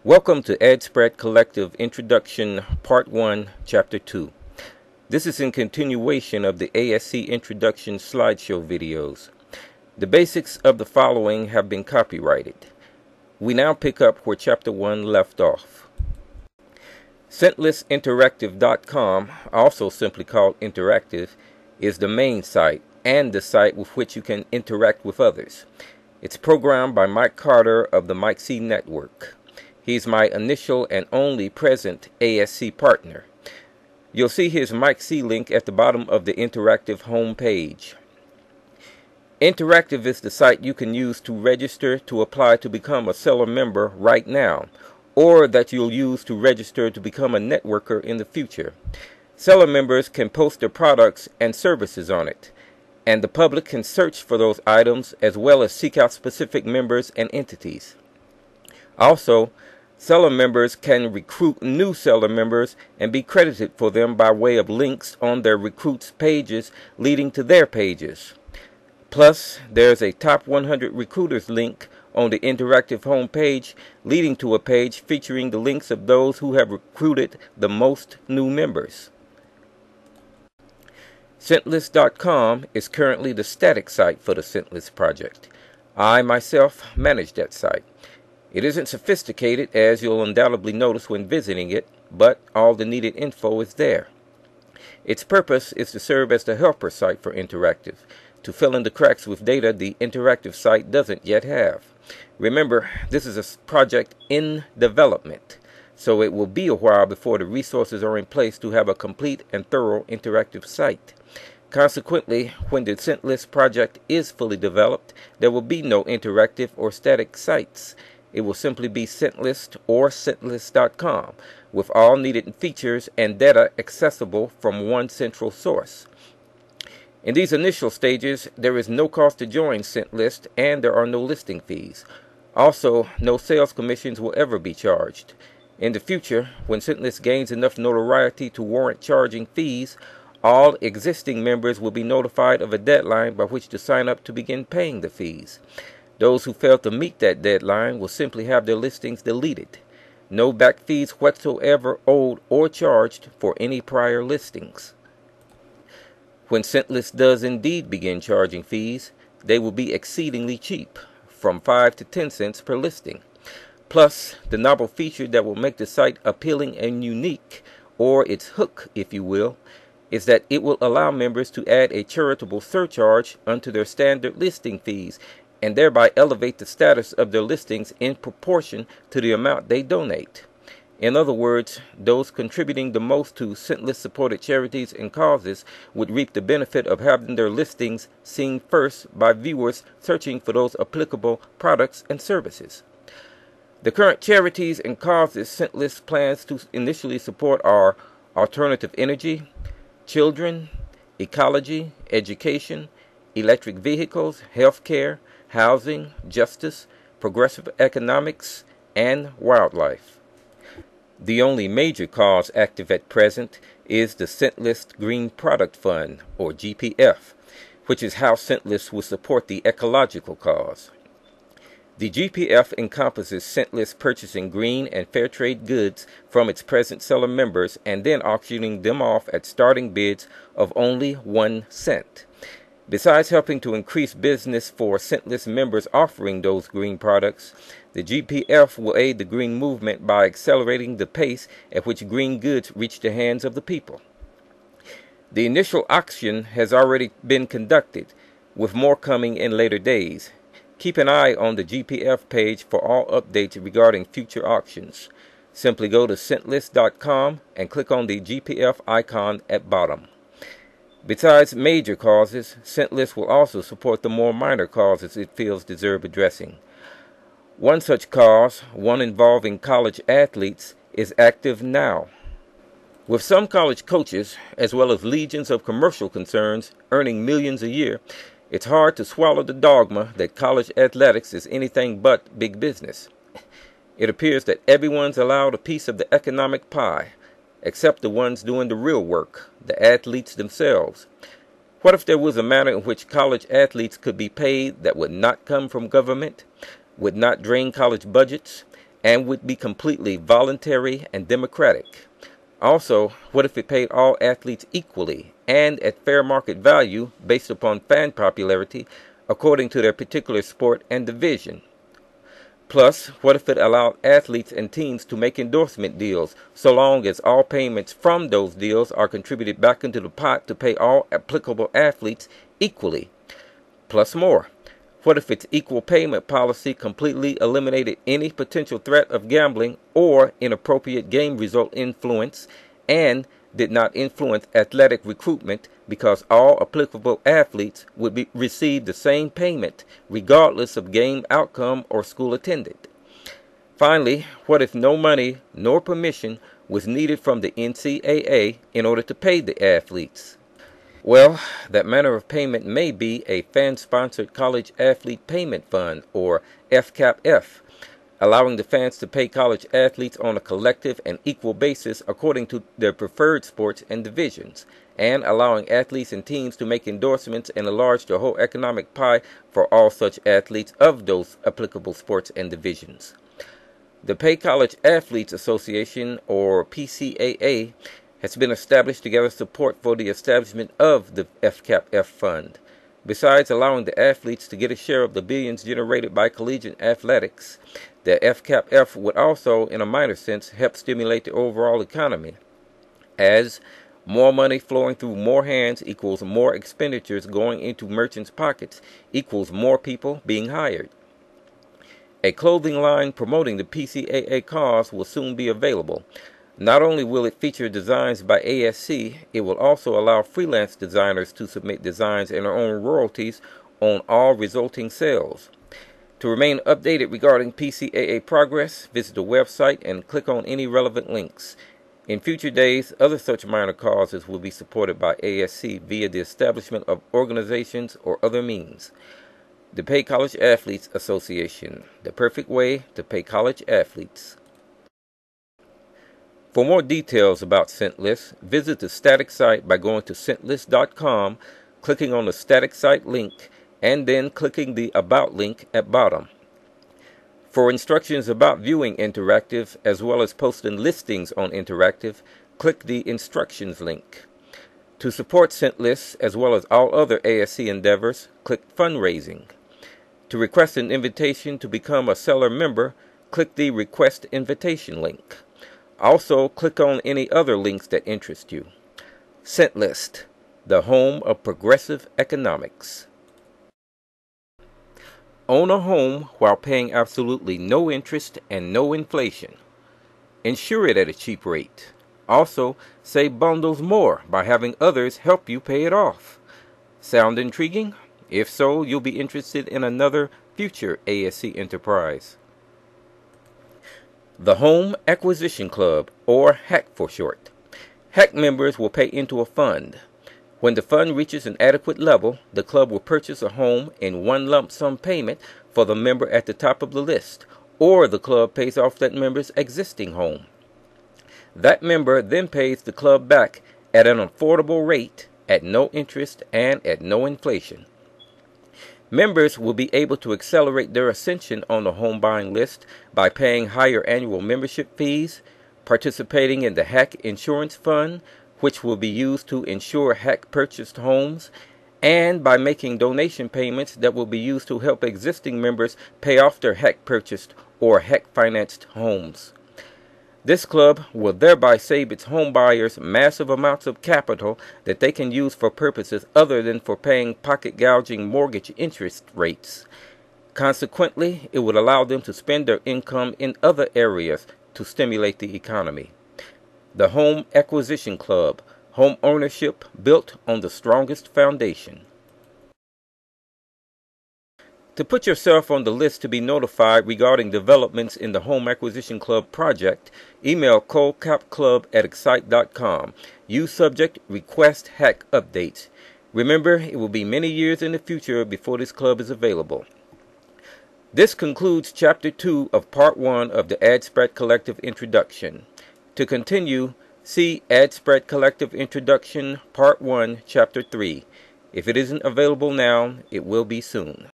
Welcome to EdSpread Collective Introduction Part 1, Chapter 2. This is in continuation of the ASC Introduction slideshow videos. The basics of the following have been copyrighted. We now pick up where Chapter 1 left off. ScentListInteractive.com, also simply called Interactive, is the main site and the site with which you can interact with others. It's programmed by Mike Carter of the Mike C Network. He's my initial and only present ASC partner. You'll see his Mike C link at the bottom of the Interactive home page. Interactive is the site you can use to register to apply to become a seller member right now, or that you'll use to register to become a networker in the future. Seller members can post their products and services on it, and the public can search for those items as well as seek out specific members and entities. Also, seller members can recruit new seller members and be credited for them by way of links on their recruits' pages leading to their pages. Plus, there's a Top 100 Recruiters link on the Interactive homepage leading to a page featuring the links of those who have recruited the most new members. ScentList.com is currently the static site for the ScentList project. I myself manage that site. It isn't sophisticated, as you'll undoubtedly notice when visiting it, but all the needed info is there. Its purpose is to serve as the helper site for Interactive, to fill in the cracks with data the Interactive site doesn't yet have. Remember, this is a project in development, so it will be a while before the resources are in place to have a complete and thorough Interactive site. Consequently, when the ScentList project is fully developed, there will be no interactive or static sites. It will simply be ScentList or ScentList.com, with all needed features and data accessible from one central source. In these initial stages, there is no cost to join ScentList, and there are no listing fees. Also, no sales commissions will ever be charged. In the future, when ScentList gains enough notoriety to warrant charging fees, all existing members will be notified of a deadline by which to sign up to begin paying the fees. Those who fail to meet that deadline will simply have their listings deleted. No back fees whatsoever owed or charged for any prior listings. When ScentList does indeed begin charging fees, they will be exceedingly cheap, from 5 to 10 cents per listing. Plus, the novel feature that will make the site appealing and unique, or its hook, if you will, is that it will allow members to add a charitable surcharge unto their standard listing fees, and thereby elevate the status of their listings in proportion to the amount they donate. In other words, those contributing the most to ScentList-supported charities and causes would reap the benefit of having their listings seen first by viewers searching for those applicable products and services. The current charities and causes ScentList plans to initially support are alternative energy, children, ecology, education, electric vehicles, healthcare, housing, justice, progressive economics, and wildlife. The only major cause active at present is the ScentList Green Product Fund, or GPF, which is how ScentList will support the ecological cause. The GPF encompasses ScentList purchasing green and fair trade goods from its present seller members and then auctioning them off at starting bids of only 1 cent. Besides helping to increase business for ScentList members offering those green products, the GPF will aid the green movement by accelerating the pace at which green goods reach the hands of the people. The initial auction has already been conducted, with more coming in later days. Keep an eye on the GPF page for all updates regarding future auctions. Simply go to ScentList.com and click on the GPF icon at bottom. Besides major causes, ScentList will also support the more minor causes it feels deserve addressing. One such cause, one involving college athletes, is active now. With some college coaches, as well as legions of commercial concerns earning millions a year, it's hard to swallow the dogma that college athletics is anything but big business. It appears that everyone's allowed a piece of the economic pie, except the ones doing the real work, the athletes themselves. What if there was a manner in which college athletes could be paid that would not come from government, would not drain college budgets, and would be completely voluntary and democratic. Also, what if it paid all athletes equally and at fair market value based upon fan popularity according to their particular sport and division? Plus, what if it allowed athletes and teams to make endorsement deals so long as all payments from those deals are contributed back into the pot to pay all applicable athletes equally? Plus more. What if its equal payment policy completely eliminated any potential threat of gambling or inappropriate game result influence and did not influence athletic recruitment because all applicable athletes would receive the same payment regardless of game outcome or school attended? Finally, what if no money nor permission was needed from the NCAA in order to pay the athletes? Well, that manner of payment may be a fan-sponsored college athlete payment fund, or FCAPF, allowing the fans to pay college athletes on a collective and equal basis according to their preferred sports and divisions, and allowing athletes and teams to make endorsements and enlarge the whole economic pie for all such athletes of those applicable sports and divisions. The Pay College Athletes Association, or PCAA, has been established to gather support for the establishment of the FCAPF fund. Besides allowing the athletes to get a share of the billions generated by collegiate athletics, the FCAPF would also, in a minor sense, help stimulate the overall economy, as more money flowing through more hands equals more expenditures going into merchants' pockets equals more people being hired. A clothing line promoting the PCAA cause will soon be available. Not only will it feature designs by ASC, it will also allow freelance designers to submit designs and earn royalties on all resulting sales. To remain updated regarding PCAA progress, visit the website and click on any relevant links. In future days, other such minor causes will be supported by ASC via the establishment of organizations or other means. The Pay College Athletes Association, the perfect way to pay college athletes. For more details about Centlist, visit the static site by going to Centlist.com, clicking on the static site link, and then clicking the About link at bottom. For instructions about viewing Interactive, as well as posting listings on Interactive, click the Instructions link. To support Centlist, as well as all other ASC endeavors, click Fundraising. To request an invitation to become a seller member, click the Request Invitation link. Also, click on any other links that interest you. Centlist, the home of progressive economics. Own a home while paying absolutely no interest and no inflation. Insure it at a cheap rate. Also, save bundles more by having others help you pay it off. Sound intriguing? If so, you'll be interested in another future ASC enterprise. The Home Acquisition Club, or HAC for short. HAC members will pay into a fund. When the fund reaches an adequate level, the club will purchase a home in one lump sum payment for the member at the top of the list, or the club pays off that member's existing home. That member then pays the club back at an affordable rate, at no interest, and at no inflation. Members will be able to accelerate their ascension on the home buying list by paying higher annual membership fees, participating in the HAC Insurance Fund, which will be used to insure HAC purchased homes, and by making donation payments that will be used to help existing members pay off their HAC purchased or HAC financed homes. This club will thereby save its home buyers massive amounts of capital that they can use for purposes other than for paying pocket-gouging mortgage interest rates. Consequently, it would allow them to spend their income in other areas to stimulate the economy. The Home Acquisition Club, home ownership built on the strongest foundation. To put yourself on the list to be notified regarding developments in the Home Acquisition Club project, email colecapclub@excite.com. Use subject Request HAC Updates. Remember, it will be many years in the future before this club is available. This concludes Chapter 2 of Part 1 of the AdSpread Collective Introduction. To continue, see AdSpread Collective Introduction Part 1, Chapter 3. If it isn't available now, it will be soon.